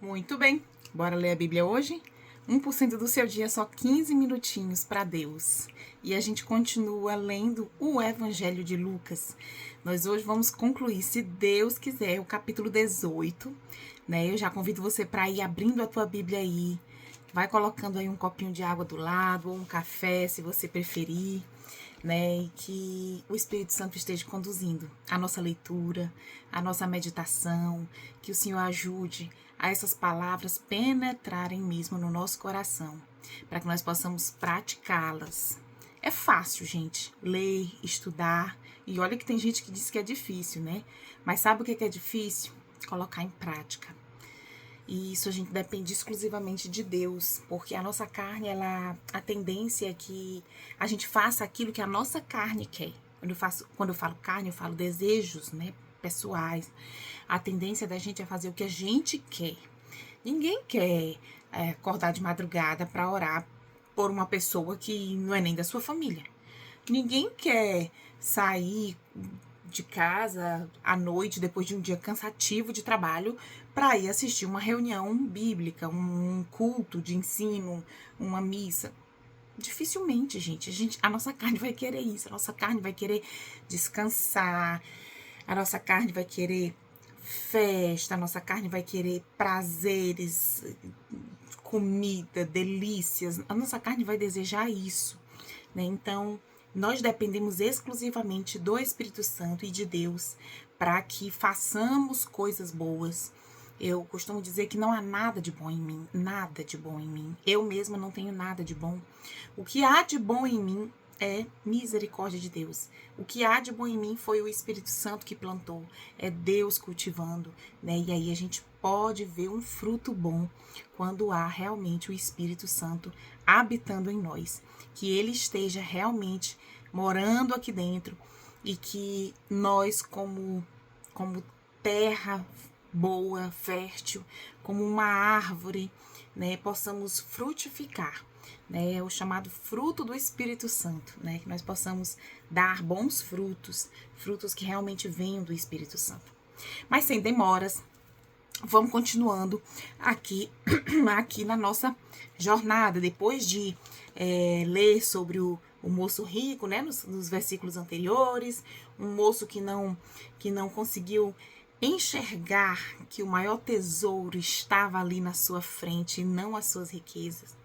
Muito bem, bora ler a Bíblia hoje? 1% do seu dia, só 15 minutinhos para Deus. E a gente continua lendo o Evangelho de Lucas. Nós hoje vamos concluir, se Deus quiser, o capítulo 18, né? Eu já convido você para ir abrindo a tua Bíblia aí. Vai colocando aí um copinho de água do lado, ou um café, se você preferir, né? E que o Espírito Santo esteja conduzindo a nossa leitura, a nossa meditação, que o Senhor ajude a essas palavras penetrarem mesmo no nosso coração, para que nós possamos praticá-las. É fácil, gente, ler, estudar, e olha que tem gente que diz que é difícil, né? Mas sabe o que é difícil? Colocar em prática. E isso a gente depende exclusivamente de Deus, porque a nossa carne, a tendência é que a gente faça aquilo que a nossa carne quer. Quando eu falo carne, eu falo desejos, né, pessoais. A tendência da gente é fazer o que a gente quer. Ninguém quer acordar de madrugada para orar por uma pessoa que não é nem da sua família. Ninguém quer sair de casa à noite, depois de um dia cansativo de trabalho, para ir assistir uma reunião bíblica, um culto de ensino, uma missa. Dificilmente, gente, a nossa carne vai querer isso, a nossa carne vai querer descansar, a nossa carne vai querer festa, a nossa carne vai querer prazeres, comida, delícias, a nossa carne vai desejar isso, né? Então, nós dependemos exclusivamente do Espírito Santo e de Deus para que façamos coisas boas. Eu costumo dizer que não há nada de bom em mim, nada de bom em mim. Eu mesma não tenho nada de bom. O que há de bom em mim é misericórdia de Deus. O que há de bom em mim foi o Espírito Santo que plantou, é Deus cultivando, né? E aí a gente pode ver um fruto bom quando há realmente o Espírito Santo habitando em nós, que ele esteja realmente morando aqui dentro e que nós como terra boa, fértil, como uma árvore, né, possamos frutificar, né, o chamado fruto do Espírito Santo, né, que nós possamos dar bons frutos, frutos que realmente venham do Espírito Santo. Mas sem demoras, vamos continuando aqui na nossa jornada, depois de ler sobre o moço rico, né, nos versículos anteriores, um moço que não conseguiu enxergar que o maior tesouro estava ali na sua frente e não as suas riquezas.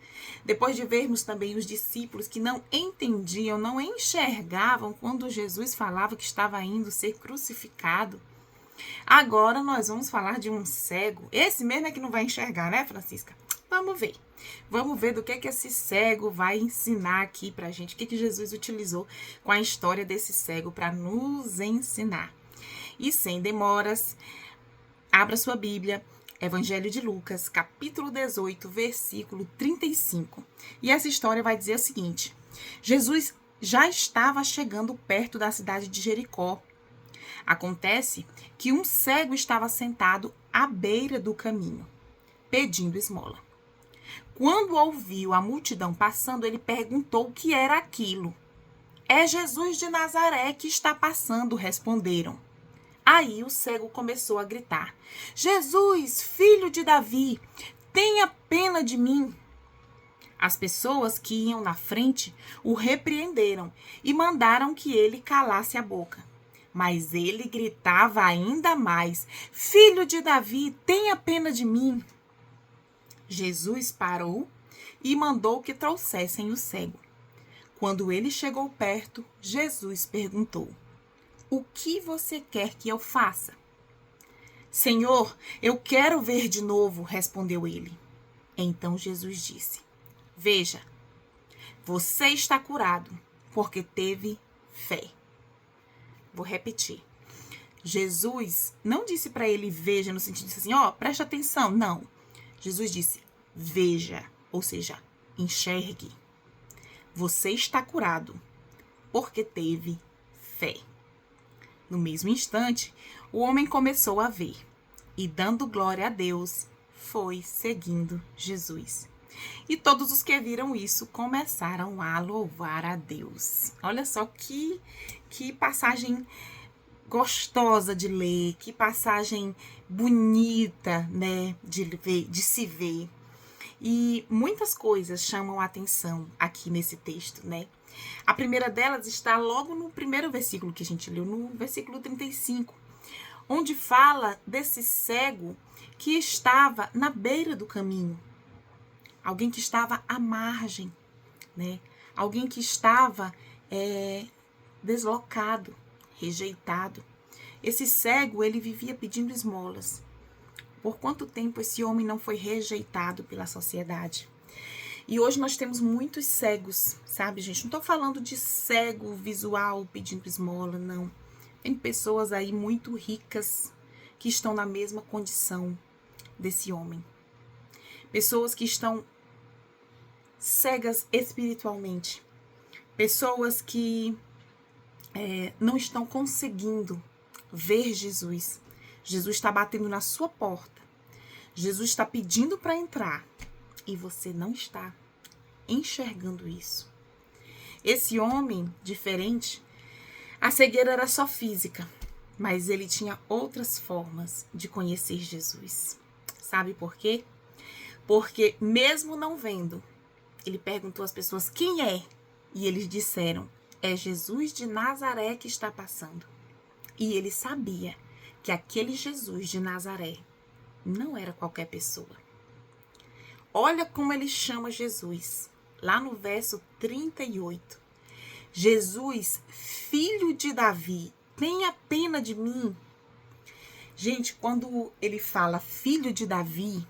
Depois de vermos também os discípulos que não entendiam, não enxergavam quando Jesus falava que estava indo ser crucificado. Agora nós vamos falar de um cego. Esse mesmo é que não vai enxergar, né, Francisca? Vamos ver. Vamos ver do que esse cego vai ensinar aqui pra gente. O que Jesus utilizou com a história desse cego para nos ensinar. E sem demoras, abra sua Bíblia, Evangelho de Lucas, capítulo 18, versículo 35. E essa história vai dizer o seguinte: Jesus já estava chegando perto da cidade de Jericó. Acontece que um cego estava sentado à beira do caminho, pedindo esmola. Quando ouviu a multidão passando, ele perguntou o que era aquilo. É Jesus de Nazaré que está passando, responderam. Aí o cego começou a gritar: Jesus, filho de Davi, tenha pena de mim. As pessoas que iam na frente o repreenderam e mandaram que ele calasse a boca. Mas ele gritava ainda mais: Filho de Davi, tenha pena de mim. Jesus parou e mandou que trouxessem o cego. Quando ele chegou perto, Jesus perguntou: O que você quer que eu faça? Senhor, eu quero ver de novo, respondeu ele. Então Jesus disse: Veja, você está curado, porque teve fé. Vou repetir. Jesus não disse para ele veja no sentido de assim, preste atenção. Não. Jesus disse veja, ou seja, enxergue. Você está curado, porque teve fé. No mesmo instante, o homem começou a ver e, dando glória a Deus, foi seguindo Jesus. E todos os que viram isso começaram a louvar a Deus. Olha só que passagem gostosa de ler, que passagem bonita, né, de se ver. E muitas coisas chamam a atenção aqui nesse texto, né? A primeira delas está logo no primeiro versículo que a gente leu, no versículo 35, onde fala desse cego que estava na beira do caminho. Alguém que estava à margem, né? Alguém que estava deslocado, rejeitado. Esse cego, ele vivia pedindo esmolas. Por quanto tempo esse homem não foi rejeitado pela sociedade? E hoje nós temos muitos cegos, sabe, gente? Não tô falando de cego visual pedindo esmola, não. Tem pessoas aí muito ricas que estão na mesma condição desse homem. Pessoas que estão cegas espiritualmente. Pessoas que não estão conseguindo ver Jesus. Jesus está batendo na sua porta. Jesus está pedindo para entrar. E você não está enxergando isso. Esse homem diferente, a cegueira era só física, mas ele tinha outras formas de conhecer Jesus. Sabe por quê? Porque mesmo não vendo, ele perguntou às pessoas quem é, e eles disseram, é Jesus de Nazaré que está passando. E ele sabia que aquele Jesus de Nazaré não era qualquer pessoa. Olha como ele chama Jesus, lá no verso 38. Jesus, filho de Davi, tenha pena de mim. Gente, quando ele fala filho de Davi,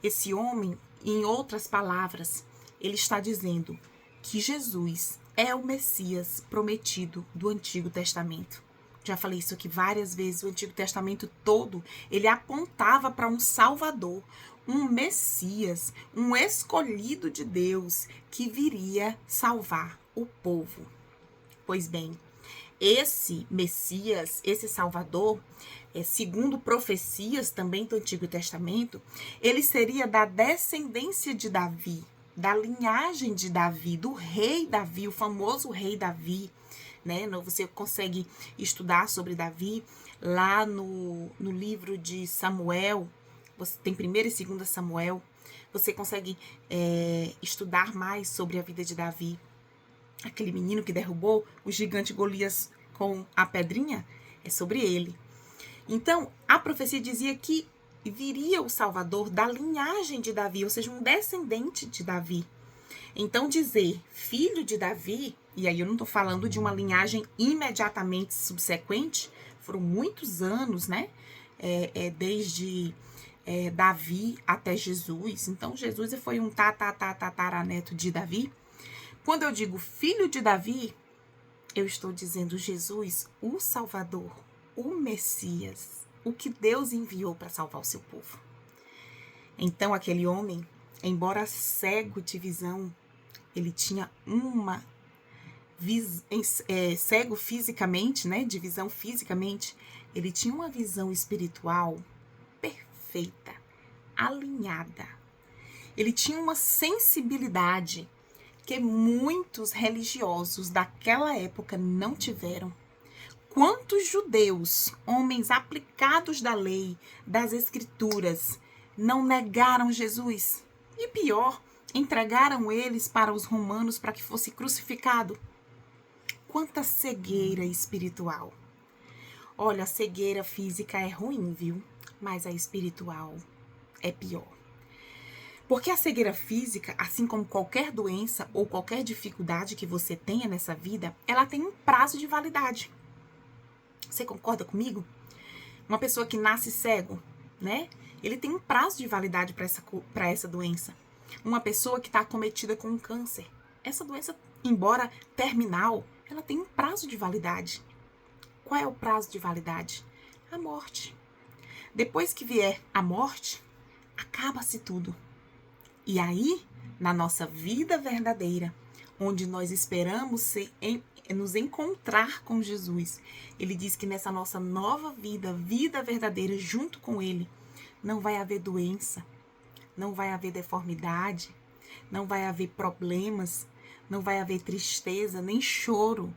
esse homem, em outras palavras, ele está dizendo que Jesus é o Messias prometido do Antigo Testamento. Já falei isso aqui várias vezes, o Antigo Testamento todo, ele apontava para um Salvador, um Messias, um escolhido de Deus que viria salvar o povo. Pois bem, esse Messias, esse Salvador, segundo profecias também do Antigo Testamento, ele seria da descendência de Davi, da linhagem de Davi, do rei Davi, o famoso rei Davi, né? Você consegue estudar sobre Davi lá no livro de Samuel. Você tem 1º e 2º Samuel. Você consegue estudar mais sobre a vida de Davi. Aquele menino que derrubou o gigante Golias com a pedrinha, é sobre ele. Então, a profecia dizia que viria o Salvador da linhagem de Davi, ou seja, um descendente de Davi. Então, dizer filho de Davi, e aí eu não estou falando de uma linhagem imediatamente subsequente, foram muitos anos, né? Desde Davi até Jesus. Então, Jesus foi um tataraneto de Davi. Quando eu digo filho de Davi, eu estou dizendo Jesus, o Salvador, o Messias, o que Deus enviou para salvar o seu povo. Então, aquele homem, embora cego de visão, ele tinha cego fisicamente, né, de visão fisicamente, ele tinha uma visão espiritual perfeita, alinhada. Ele tinha uma sensibilidade que muitos religiosos daquela época não tiveram. Quantos judeus, homens aplicados da lei, das escrituras, não negaram Jesus? E pior, entregaram eles para os romanos para que fosse crucificado. Quanta cegueira espiritual. Olha, a cegueira física é ruim, viu? Mas a espiritual é pior. Porque a cegueira física, assim como qualquer doença ou qualquer dificuldade que você tenha nessa vida, ela tem um prazo de validade. Você concorda comigo? Uma pessoa que nasce cego, né? Ele tem um prazo de validade para essa doença. Uma pessoa que está acometida com um câncer. Essa doença, embora terminal, ela tem um prazo de validade. Qual é o prazo de validade? A morte. Depois que vier a morte, acaba-se tudo. E aí, na nossa vida verdadeira, onde nós esperamos nos encontrar com Jesus, ele diz que nessa nossa nova vida verdadeira junto com ele, não vai haver doença, não vai haver deformidade, não vai haver problemas, não vai haver tristeza, nem choro.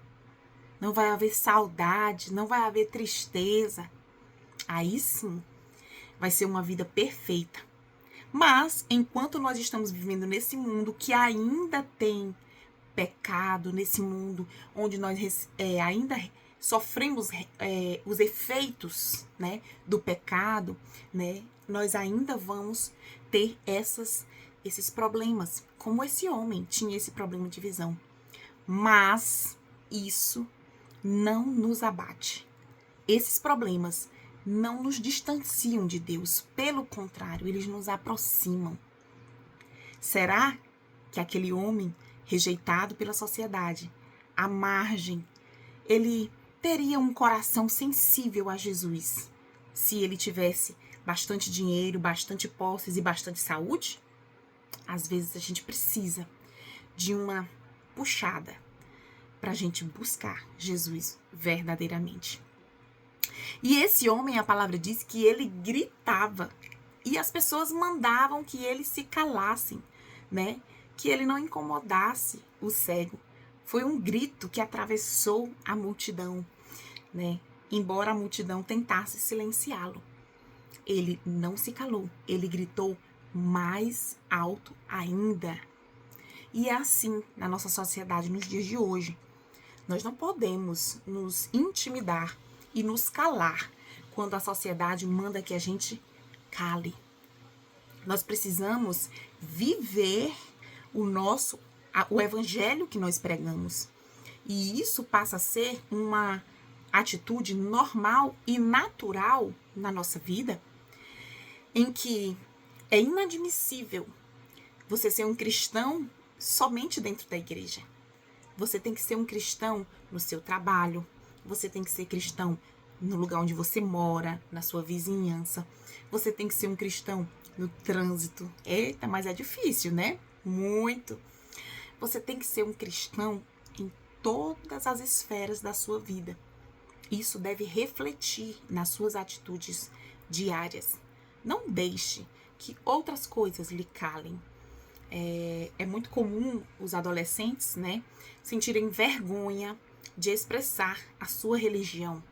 não vai haver saudade, não vai haver tristeza. Aí sim, vai ser uma vida perfeita. Mas, enquanto nós estamos vivendo nesse mundo que ainda tem pecado, nesse mundo onde nós ainda sofremos os efeitos, né, do pecado, né, nós ainda vamos ter esses problemas, como esse homem tinha esse problema de visão. Mas isso não nos abate. Esses problemas não nos distanciam de Deus, pelo contrário, eles nos aproximam. Será que aquele homem rejeitado pela sociedade, à margem, ele teria um coração sensível a Jesus se ele tivesse bastante dinheiro, bastante posses e bastante saúde? Às vezes a gente precisa de uma puxada para a gente buscar Jesus verdadeiramente. E esse homem, a palavra diz que ele gritava e as pessoas mandavam que ele se calassem, né? Que ele não incomodasse o cego. Foi um grito que atravessou a multidão, né? Embora a multidão tentasse silenciá-lo, ele não se calou, ele gritou mais alto ainda. E é assim na nossa sociedade nos dias de hoje. Nós não podemos nos intimidar e nos calar quando a sociedade manda que a gente cale. Nós precisamos viver o evangelho que nós pregamos. E isso passa a ser uma atitude normal e natural na nossa vida, em que é inadmissível você ser um cristão somente dentro da igreja. Você tem que ser um cristão no seu trabalho, você tem que ser cristão no lugar onde você mora, na sua vizinhança. Você tem que ser um cristão no trânsito. Eita, mas é difícil, né? Muito. Você tem que ser um cristão em todas as esferas da sua vida. Isso deve refletir nas suas atitudes diárias. Não deixe que outras coisas lhe calem. É muito comum os adolescentes, né, sentirem vergonha de expressar a sua religião.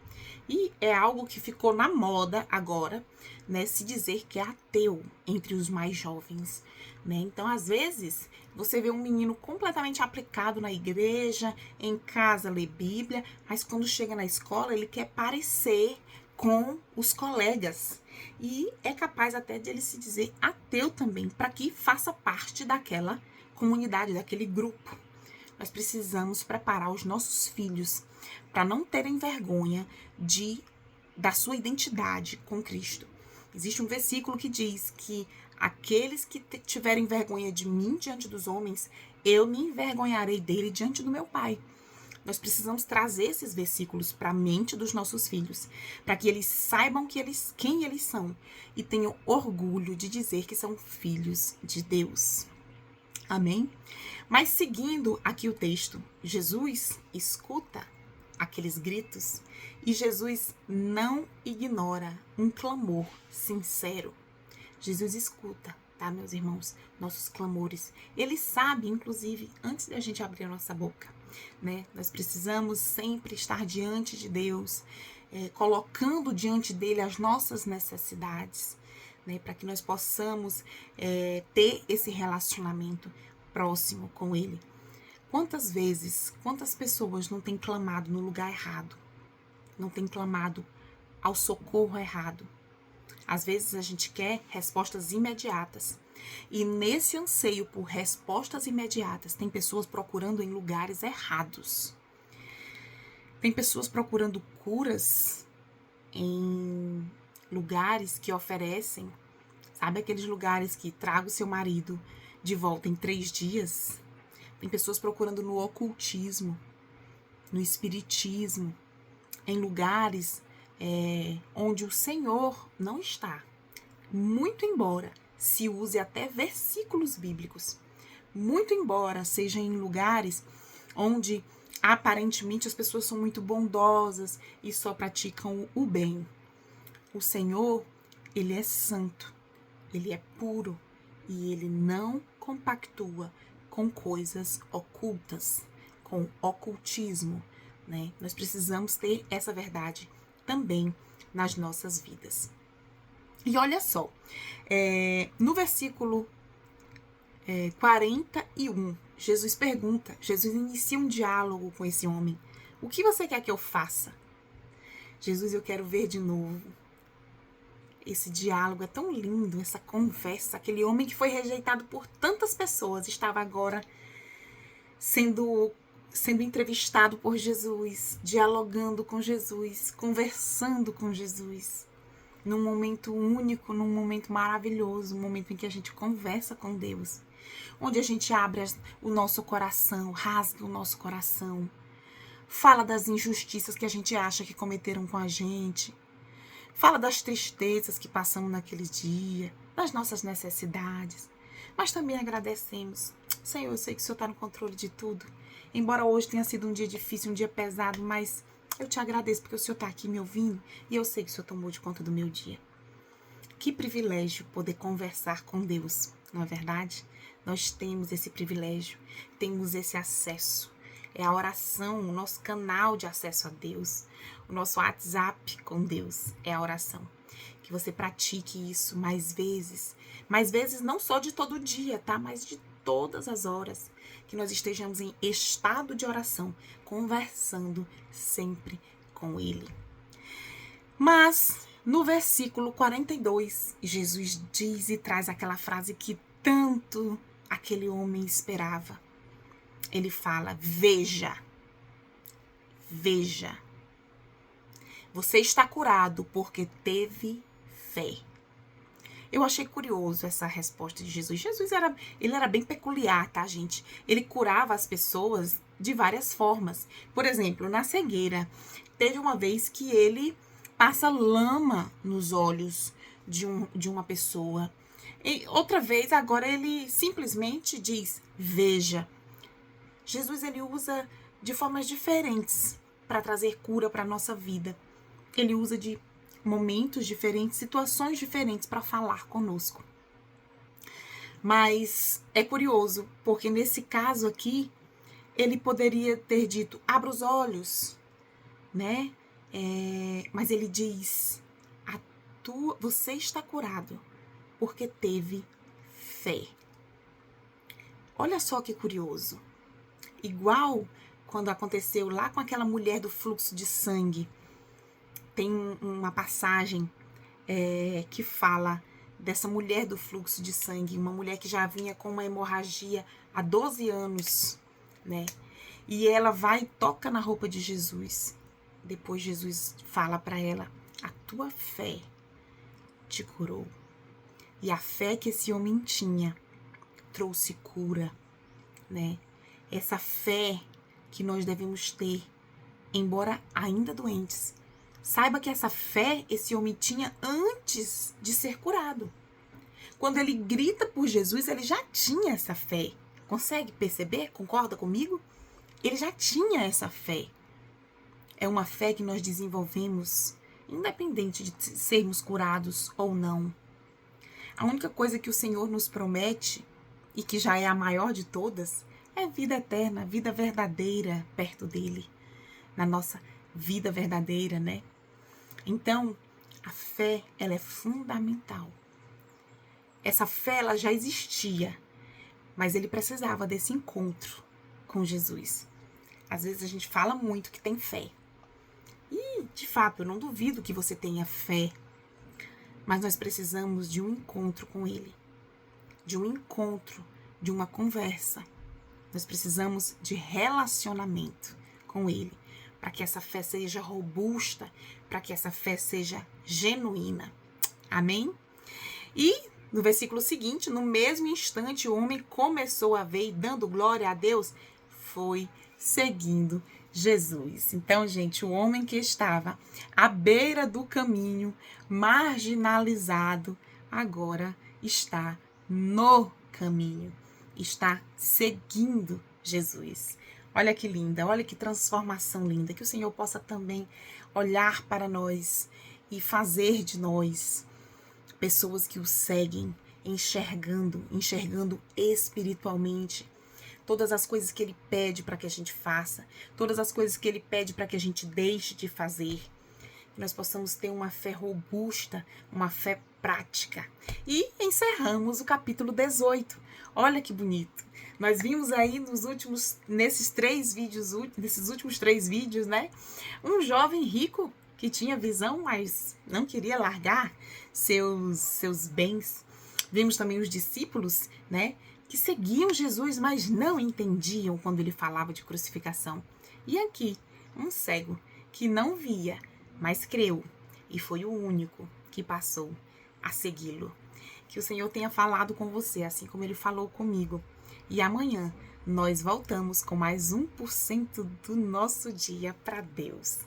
E é algo que ficou na moda agora, né, se dizer que é ateu entre os mais jovens, né? Então, às vezes, você vê um menino completamente aplicado na igreja, em casa lê Bíblia, mas quando chega na escola ele quer parecer com os colegas. E é capaz até de ele se dizer ateu também, para que faça parte daquela comunidade, daquele grupo. Nós precisamos preparar os nossos filhos para não terem vergonha da sua identidade com Cristo. Existe um versículo que diz que aqueles que tiverem vergonha de mim diante dos homens, eu me envergonharei dele diante do meu Pai. Nós precisamos trazer esses versículos para a mente dos nossos filhos, para que eles saibam quem eles são e tenham orgulho de dizer que são filhos de Deus. Amém? Mas seguindo aqui o texto, Jesus escuta aqueles gritos e Jesus não ignora um clamor sincero. Jesus escuta, tá, meus irmãos, nossos clamores. Ele sabe, inclusive, antes da gente abrir a nossa boca, né? Nós precisamos sempre estar diante de Deus, colocando diante dele as nossas necessidades, né? Para que nós possamos ter esse relacionamento próximo com ele. Quantas vezes, quantas pessoas não têm clamado no lugar errado? Não têm clamado ao socorro errado? Às vezes a gente quer respostas imediatas. E nesse anseio por respostas imediatas, tem pessoas procurando em lugares errados. Tem pessoas procurando curas em lugares que oferecem, sabe, aqueles lugares que traga o seu marido de volta em 3 dias? Tem pessoas procurando no ocultismo, no espiritismo, em lugares onde o Senhor não está. Muito embora se use até versículos bíblicos, muito embora seja em lugares onde aparentemente as pessoas são muito bondosas e só praticam o bem. O Senhor, ele é santo, ele é puro e ele não compactua com coisas ocultas, com ocultismo. né? Nós precisamos ter essa verdade também nas nossas vidas. E olha só, no versículo 41, Jesus pergunta, Jesus inicia um diálogo com esse homem. O que você quer que eu faça? Jesus, eu quero ver de novo. Esse diálogo é tão lindo, essa conversa. Aquele homem que foi rejeitado por tantas pessoas estava agora sendo entrevistado por Jesus, dialogando com Jesus, conversando com Jesus. Num momento único, num momento maravilhoso, um momento em que a gente conversa com Deus. Onde a gente abre o nosso coração, rasga o nosso coração. Fala das injustiças que a gente acha que cometeram com a gente. Fala das tristezas que passamos naquele dia, das nossas necessidades. Mas também agradecemos. Senhor, eu sei que o Senhor está no controle de tudo. Embora hoje tenha sido um dia difícil, um dia pesado, mas eu te agradeço porque o Senhor está aqui me ouvindo e eu sei que o Senhor tomou de conta do meu dia. Que privilégio poder conversar com Deus, não é verdade? Nós temos esse privilégio, temos esse acesso. É a oração, o nosso canal de acesso a Deus, o nosso WhatsApp com Deus, é a oração. Que você pratique isso mais vezes não só de todo dia, tá? Mas de todas as horas, que nós estejamos em estado de oração, conversando sempre com Ele. Mas, no versículo 42, Jesus diz e traz aquela frase que tanto aquele homem esperava. Ele fala, veja, você está curado porque teve fé. Eu achei curioso essa resposta de Jesus. Jesus era bem peculiar, tá, gente? Ele curava as pessoas de várias formas. Por exemplo, na cegueira, teve uma vez que ele passa lama nos olhos de uma pessoa. E outra vez, agora ele simplesmente diz, veja. Jesus, ele usa de formas diferentes para trazer cura para a nossa vida. Ele usa de momentos diferentes, situações diferentes para falar conosco. Mas é curioso, porque nesse caso aqui, ele poderia ter dito, abra os olhos, né? Mas ele diz, você está curado, porque teve fé. Olha só que curioso. Igual quando aconteceu lá com aquela mulher do fluxo de sangue. Tem uma passagem que fala dessa mulher do fluxo de sangue, uma mulher que já vinha com uma hemorragia há 12 anos, né? E ela vai e toca na roupa de Jesus. Depois Jesus fala para ela, a tua fé te curou. E a fé que esse homem tinha trouxe cura, né? Essa fé que nós devemos ter, embora ainda doentes. Saiba que essa fé esse homem tinha antes de ser curado. Quando ele grita por Jesus, ele já tinha essa fé. Consegue perceber? Concorda comigo? Ele já tinha essa fé. É uma fé que nós desenvolvemos, independente de sermos curados ou não. A única coisa que o Senhor nos promete, e que já é a maior de todas, é vida eterna, vida verdadeira perto dele. Na nossa vida verdadeira, né? Então, a fé, ela é fundamental. Essa fé, ela já existia, mas ele precisava desse encontro com Jesus. Às vezes a gente fala muito que tem fé. E, de fato, eu não duvido que você tenha fé, mas nós precisamos de um encontro com ele. De um encontro, de uma conversa. Nós precisamos de relacionamento com ele, para que essa fé seja robusta, para que essa fé seja genuína. Amém? E no versículo seguinte, no mesmo instante, o homem começou a ver e dando glória a Deus, foi seguindo Jesus. Então, gente, o homem que estava à beira do caminho, marginalizado, agora está no caminho, está seguindo Jesus. Olha que linda, olha que transformação linda, que o Senhor possa também olhar para nós e fazer de nós pessoas que o seguem, enxergando espiritualmente, todas as coisas que Ele pede para que a gente faça, todas as coisas que Ele pede para que a gente deixe de fazer. Que nós possamos ter uma fé robusta, uma fé prática. E encerramos o capítulo 18. Olha que bonito. Nós vimos aí nesses últimos três vídeos, né? Um jovem rico que tinha visão, mas não queria largar seus bens. Vimos também os discípulos, né? Que seguiam Jesus, mas não entendiam quando ele falava de crucificação. E aqui, um cego que não via, mas creu, e foi o único que passou a segui-lo. Que o Senhor tenha falado com você, assim como Ele falou comigo. E amanhã nós voltamos com mais 1% do nosso dia para Deus.